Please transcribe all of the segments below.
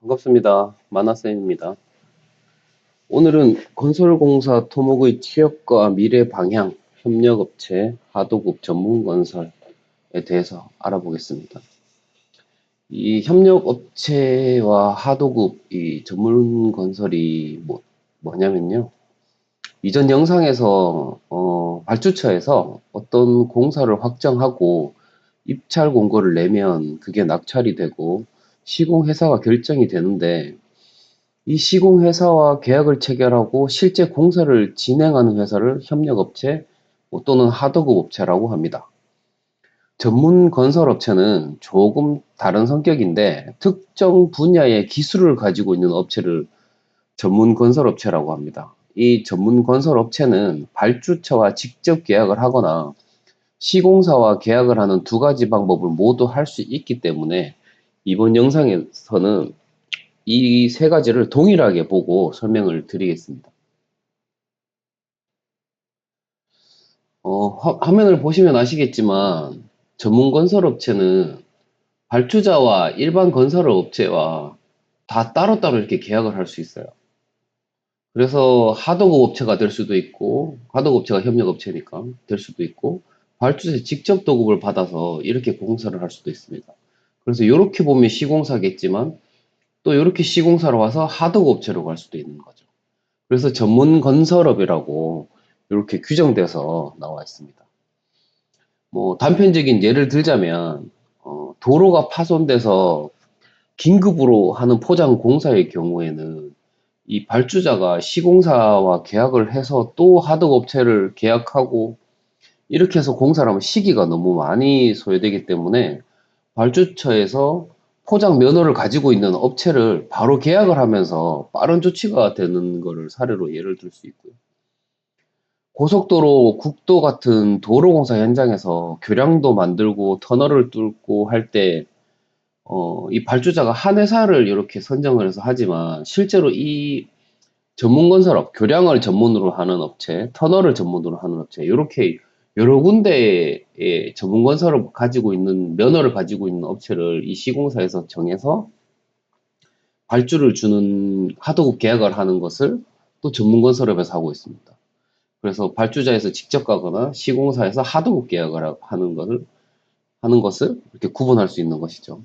반갑습니다. 만화쌤입니다. 오늘은 건설공사 토목의 취업과 미래 방향, 협력업체, 하도급 전문건설에 대해서 알아보겠습니다. 이 협력업체와 하도급 이 전문건설이 뭐냐면요. 이전 영상에서 발주처에서 어떤 공사를 확정하고 입찰 공고를 내면 그게 낙찰이 되고 시공회사가 결정이 되는데, 이 시공회사와 계약을 체결하고 실제 공사를 진행하는 회사를 협력업체 또는 하도급 업체라고 합니다. 전문 건설업체는 조금 다른 성격인데 특정 분야의 기술을 가지고 있는 업체를 전문 건설업체라고 합니다. 이 전문 건설업체는 발주처와 직접 계약을 하거나 시공사와 계약을 하는 두 가지 방법을 모두 할 수 있기 때문에 이번 영상에서는 이 세 가지를 동일하게 보고 설명을 드리겠습니다. 화면을 보시면 아시겠지만 전문 건설업체는 발주자와 일반 건설업체와 다 따로따로 이렇게 계약을 할 수 있어요. 그래서 하도급 업체가 될 수도 있고, 하도급 업체가 협력업체니까 될 수도 있고, 발주자에 직접 도급을 받아서 이렇게 공사를 할 수도 있습니다. 그래서 이렇게 보면 시공사겠지만 또 이렇게 시공사로 와서 하도급 업체로 갈 수도 있는 거죠. 그래서 전문 건설업이라고 이렇게 규정돼서 나와 있습니다. 단편적인 예를 들자면, 도로가 파손돼서 긴급으로 하는 포장 공사의 경우에는 이 발주자가 시공사와 계약을 해서 또 하도업체를 계약하고 이렇게 해서 공사를 하면 시기가 너무 많이 소요되기 때문에 발주처에서 포장 면허를 가지고 있는 업체를 바로 계약을 하면서 빠른 조치가 되는 거를 사례로 예를 들 수 있고요. 고속도로, 국도 같은 도로공사 현장에서 교량도 만들고 터널을 뚫고 할 때, 이 발주자가 한 회사를 이렇게 선정을 해서 하지만 실제로 이 전문건설업, 교량을 전문으로 하는 업체, 터널을 전문으로 하는 업체, 이렇게 여러 군데의 전문건설을 가지고 있는, 면허를 가지고 있는 업체를 이 시공사에서 정해서 발주를 주는 하도급 계약을 하는 것을 또 전문건설업에서 하고 있습니다. 그래서 발주자에서 직접 가거나 시공사에서 하도급 계약을 하는 것을 이렇게 구분할 수 있는 것이죠.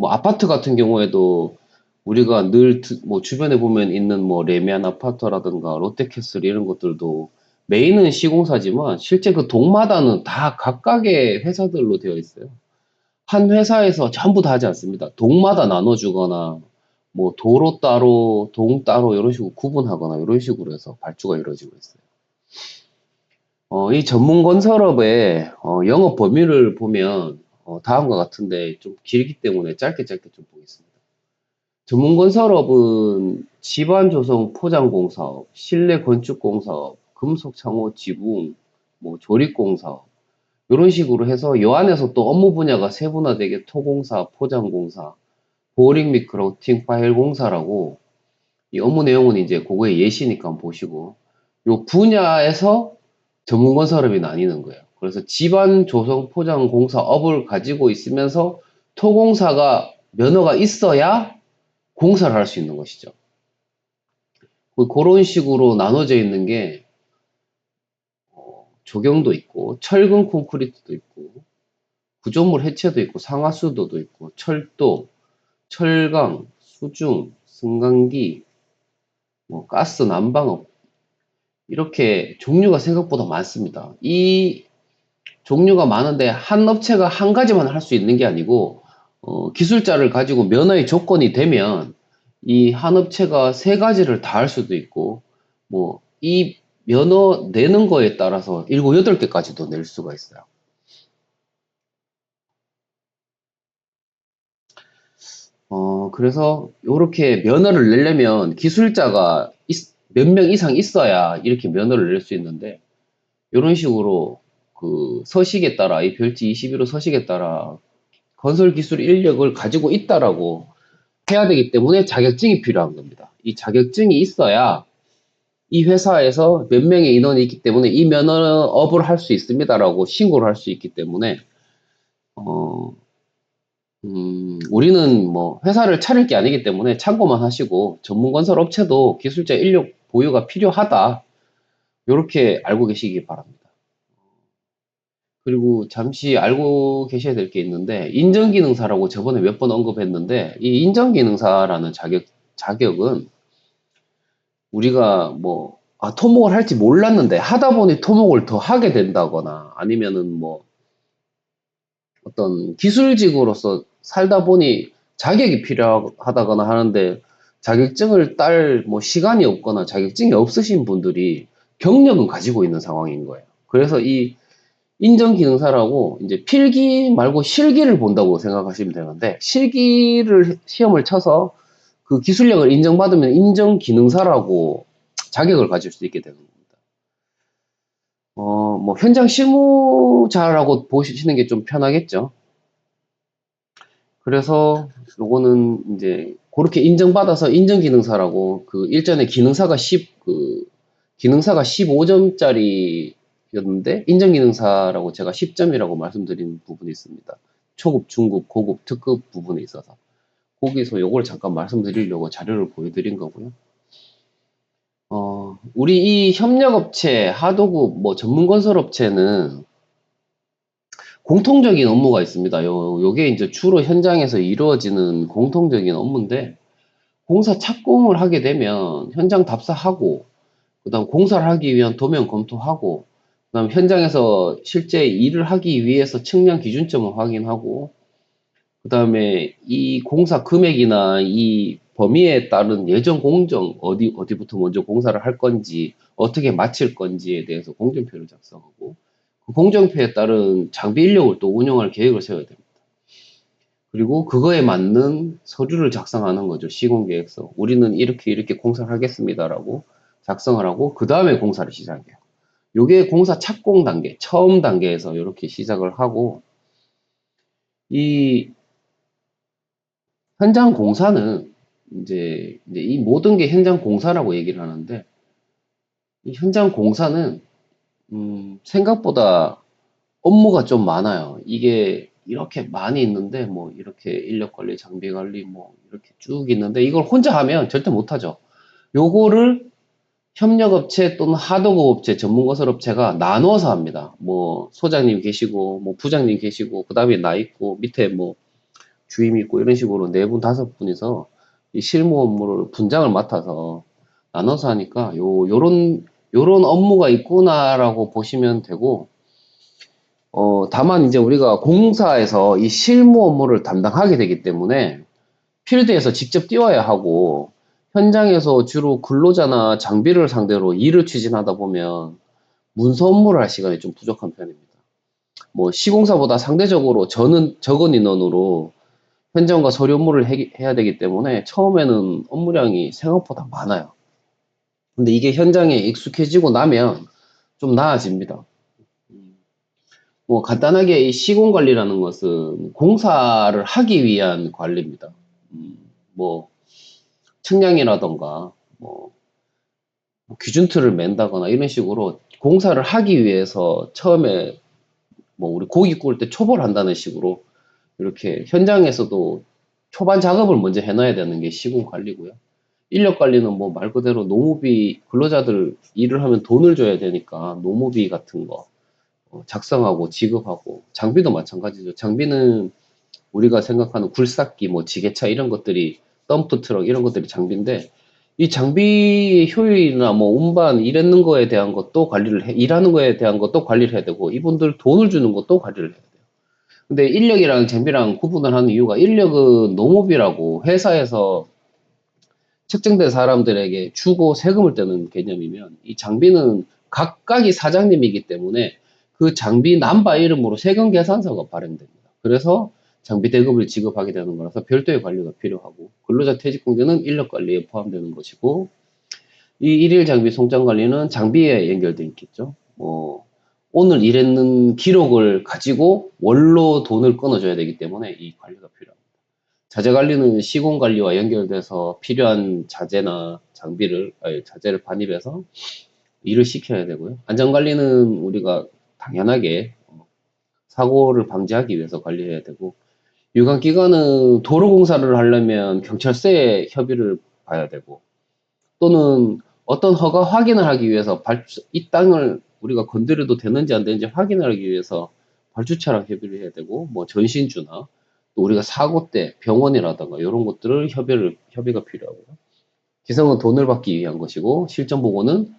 아파트 같은 경우에도 우리가 늘 주변에 보면 있는 레미안 아파트라든가 롯데캐슬 이런 것들도 메인은 시공사지만 실제 그 동마다는 다 각각의 회사들로 되어 있어요. 한 회사에서 전부 다 하지 않습니다. 동마다 나눠주거나 도로 따로, 동 따로 이런 식으로 구분하거나 이런 식으로 해서 발주가 이루어지고 있어요. 이 전문 건설업의 영업 범위를 보면 다음과 같은데 좀 길기 때문에 짧게 좀 보겠습니다. 전문 건설업은 집안 조성 포장 공사업, 실내 건축 공사업, 금속 창호 지붕, 조립 공사업 이런 식으로 해서 이 안에서 또 업무 분야가 세분화되게 토공사, 포장 공사, 보링 및 그라우팅 파일 공사라고, 이 업무 내용은 이제 그거의 예시니까 한번 보시고, 요 분야에서 전문 건설업이 나뉘는 거예요. 그래서 집안 조성 포장 공사업을 가지고 있으면서 토공사가 면허가 있어야 공사를 할 수 있는 것이죠. 그런 식으로 나눠져 있는 게 조경도 있고 철근 콘크리트도 있고 구조물 해체도 있고 상하수도도 있고 철도, 철강, 수중, 승강기, 가스 난방업 이렇게 종류가 생각보다 많습니다. 이 종류가 많은데 한 업체가 한 가지만 할 수 있는 게 아니고 기술자를 가지고 면허의 조건이 되면 이 한 업체가 세 가지를 다 할 수도 있고 이 면허 내는 거에 따라서 7, 8개까지도 낼 수가 있어요. 그래서 이렇게 면허를 내려면 기술자가 몇 명 이상 있어야 이렇게 면허를 낼 수 있는데, 이런 식으로 그 서식에 따라, 이 별지 21호 서식에 따라 건설 기술 인력을 가지고 있다라고 해야 되기 때문에 자격증이 필요한 겁니다. 이 자격증이 있어야 이 회사에서 몇 명의 인원이 있기 때문에 이 면허업을 할 수 있습니다라고 신고를 할 수 있기 때문에 어, 우리는 뭐 회사를 차릴 게 아니기 때문에 참고만 하시고 전문 건설 업체도 기술자 인력 보유가 필요하다. 요렇게 알고 계시기 바랍니다. 그리고 잠시 알고 계셔야 될 게 있는데 인정기능사라고 저번에 몇 번 언급했는데 이 인정기능사라는 자격은 우리가 뭐 토목을 할지 몰랐는데 하다 보니 토목을 더 하게 된다거나 아니면은 뭐 어떤 기술직으로서 살다 보니 자격이 필요하다거나 하는데 자격증을 딸 뭐 시간이 없거나 자격증이 없으신 분들이 경력은 가지고 있는 상황인 거예요. 그래서 이 인정기능사라고 이제 필기 말고 실기를 본다고 생각하시면 되는데 실기를 시험을 쳐서 그 기술력을 인정받으면 인정기능사라고 자격을 가질 수 있게 되는 겁니다. 뭐 현장 실무자라고 보시는 게 좀 편하겠죠. 그래서 요거는 이제 그렇게 인정받아서 인정기능사라고 그 일전에 기능사가 15점짜리였는데 인정기능사라고 제가 10점이라고 말씀드린 부분이 있습니다. 초급, 중급, 고급, 특급 부분에 있어서 거기서 요걸 잠깐 말씀드리려고 자료를 보여드린 거고요. 우리 이 협력업체, 하도급, 뭐 전문건설업체는 공통적인 업무가 있습니다. 요게 이제 주로 현장에서 이루어지는 공통적인 업무인데 공사 착공을 하게 되면 현장 답사하고 그다음 공사를 하기 위한 도면 검토하고 그다음 현장에서 실제 일을 하기 위해서 측량 기준점을 확인하고 그다음에 이 공사 금액이나 이 범위에 따른 예정 공정 어디부터 먼저 공사를 할 건지 어떻게 마칠 건지에 대해서 공정표를 작성하고 그 공정표에 따른 장비 인력을 또 운영할 계획을 세워야 됩니다. 그리고 그거에 맞는 서류를 작성하는 거죠. 시공계획서. 우리는 이렇게 공사를 하겠습니다라고 작성을 하고 그 다음에 공사를 시작해요. 요게 공사 착공 단계, 처음 단계에서 이렇게 시작을 하고 이 현장 공사는 이제 이 모든 게 현장 공사라고 얘기를 하는데 이 현장 공사는 생각보다 업무가 좀 많아요. 이게 이렇게 많이 있는데 뭐 이렇게 인력 관리, 장비 관리 뭐 이렇게 쭉 있는데 이걸 혼자 하면 절대 못하죠. 요거를 협력업체 또는 하도급업체, 전문건설업체가 나눠서 합니다. 뭐 소장님 계시고 뭐 부장님 계시고 그 다음에 나 있고 밑에 뭐 주임 있고 이런 식으로 네 분 다섯 분이서 이 실무 업무를 분장을 맡아서 나눠서 하니까 요런 업무가 있구나라고 보시면 되고 다만 이제 우리가 공사에서 이 실무 업무를 담당하게 되기 때문에 필드에서 직접 뛰어야 하고 현장에서 주로 근로자나 장비를 상대로 일을 추진하다 보면 문서 업무를 할 시간이 좀 부족한 편입니다. 뭐 시공사보다 상대적으로 적은 인원으로 현장과 서류 업무를 해야 되기 때문에 처음에는 업무량이 생각보다 많아요. 근데 이게 현장에 익숙해지고 나면 좀 나아집니다. 뭐 간단하게 이 시공 관리라는 것은 공사를 하기 위한 관리입니다. 뭐 측량이라던가 뭐 기준틀을 맨다거나 이런 식으로 공사를 하기 위해서 처음에 뭐 우리 고기 구울 때 초벌 한다는 식으로 이렇게 현장에서도 초반 작업을 먼저 해놔야 되는 게 시공 관리고요. 인력 관리는 뭐 말 그대로 노무비 근로자들 일을 하면 돈을 줘야 되니까 노무비 같은 거 작성하고 지급하고 장비도 마찬가지죠. 장비는 우리가 생각하는 굴삭기, 뭐 지게차 이런 것들이 덤프 트럭 이런 것들이 장비인데 이 장비 효율이나 뭐 운반 일하는 거에 대한 것도 일하는 거에 대한 것도 관리를 해야 되고 이분들 돈을 주는 것도 관리를 해야 돼요. 근데 인력이랑 장비랑 구분을 하는 이유가 인력은 농업이라고 회사에서 측정된 사람들에게 주고 세금을 떼는 개념이면 이 장비는 각각이 사장님이기 때문에 그 장비 남바 이름으로 세금 계산서가 발행됩니다. 그래서 장비 대금을 지급하게 되는 거라서 별도의 관리가 필요하고 근로자 퇴직공제는 인력 관리에 포함되는 것이고 이 일일 장비 송장 관리는 장비에 연결돼 있겠죠. 오늘 일했는 기록을 가지고 월로 돈을 끊어줘야 되기 때문에 이 관리가 필요합니다. 자재 관리는 시공 관리와 연결돼서 필요한 자재를 반입해서 일을 시켜야 되고요. 안전 관리는 우리가 당연하게 사고를 방지하기 위해서 관리해야 되고 유관기관은 도로공사를 하려면 경찰서에 협의를 봐야 되고, 또는 어떤 허가 확인을 하기 위해서 이 땅을 우리가 건드려도 되는지 안 되는지 확인을 하기 위해서 발주처랑 협의를 해야 되고, 뭐 전신주나 또 우리가 사고 때 병원이라든가 이런 것들을 협의가 필요하고요. 기성은 돈을 받기 위한 것이고, 실전 보고는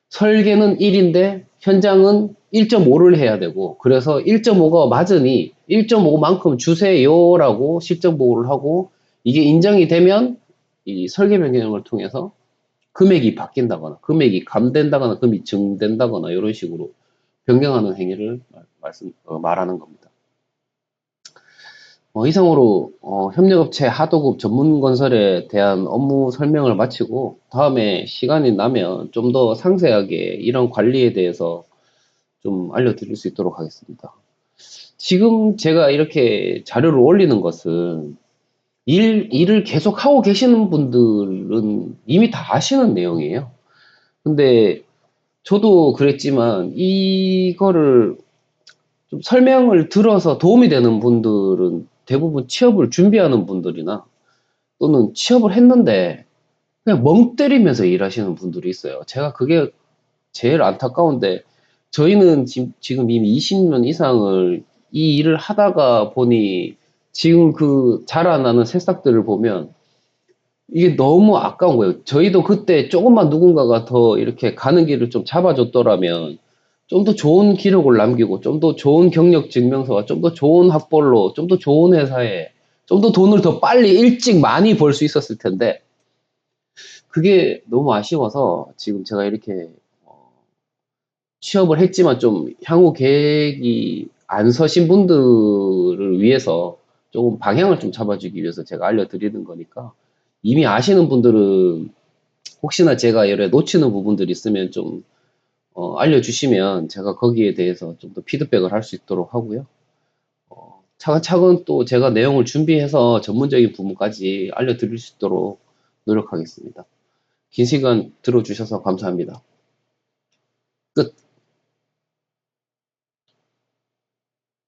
설계는 1인데 현장은 1.5를 해야 되고, 그래서 1.5가 맞으니 1.5만큼 주세요라고 실전 보고를 하고, 이게 인정이 되면 이 설계 변경을 통해서 금액이 바뀐다거나 금액이 감된다거나 금액이 증된다거나 이런 식으로 변경하는 행위를 말하는 겁니다. 이상으로 협력업체 하도급 전문건설에 대한 업무 설명을 마치고, 다음에 시간이 나면 좀 더 상세하게 이런 관리에 대해서 좀 알려드릴 수 있도록 하겠습니다. 지금 제가 이렇게 자료를 올리는 것은 일을 계속 하고 계시는 분들은 이미 다 아시는 내용이에요. 근데 저도 그랬지만 이거를 좀 설명을 들어서 도움이 되는 분들은 대부분 취업을 준비하는 분들이나 또는 취업을 했는데 그냥 멍 때리면서 일하시는 분들이 있어요. 제가 그게 제일 안타까운데, 저희는 지금 이미 20년 이상을 이 일을 하다가 보니 지금 그 자라나는 새싹들을 보면 이게 너무 아까운 거예요. 저희도 그때 조금만 누군가가 더 이렇게 가는 길을 좀 잡아줬더라면 좀 더 좋은 기록을 남기고, 좀 더 좋은 경력 증명서와 좀 더 좋은 학벌로, 좀 더 좋은 회사에, 좀 더 돈을 더 빨리 일찍 많이 벌 수 있었을 텐데, 그게 너무 아쉬워서 지금 제가 이렇게 취업을 했지만 좀 향후 계획이 안 서신 분들을 위해서 조금 방향을 좀 잡아주기 위해서 제가 알려드리는 거니까, 이미 아시는 분들은 혹시나 제가 이래 놓치는 부분들이 있으면 좀 알려주시면 제가 거기에 대해서 좀 더 피드백을 할 수 있도록 하고요. 차근차근 또 제가 내용을 준비해서 전문적인 부분까지 알려드릴 수 있도록 노력하겠습니다. 긴 시간 들어주셔서 감사합니다. 끝.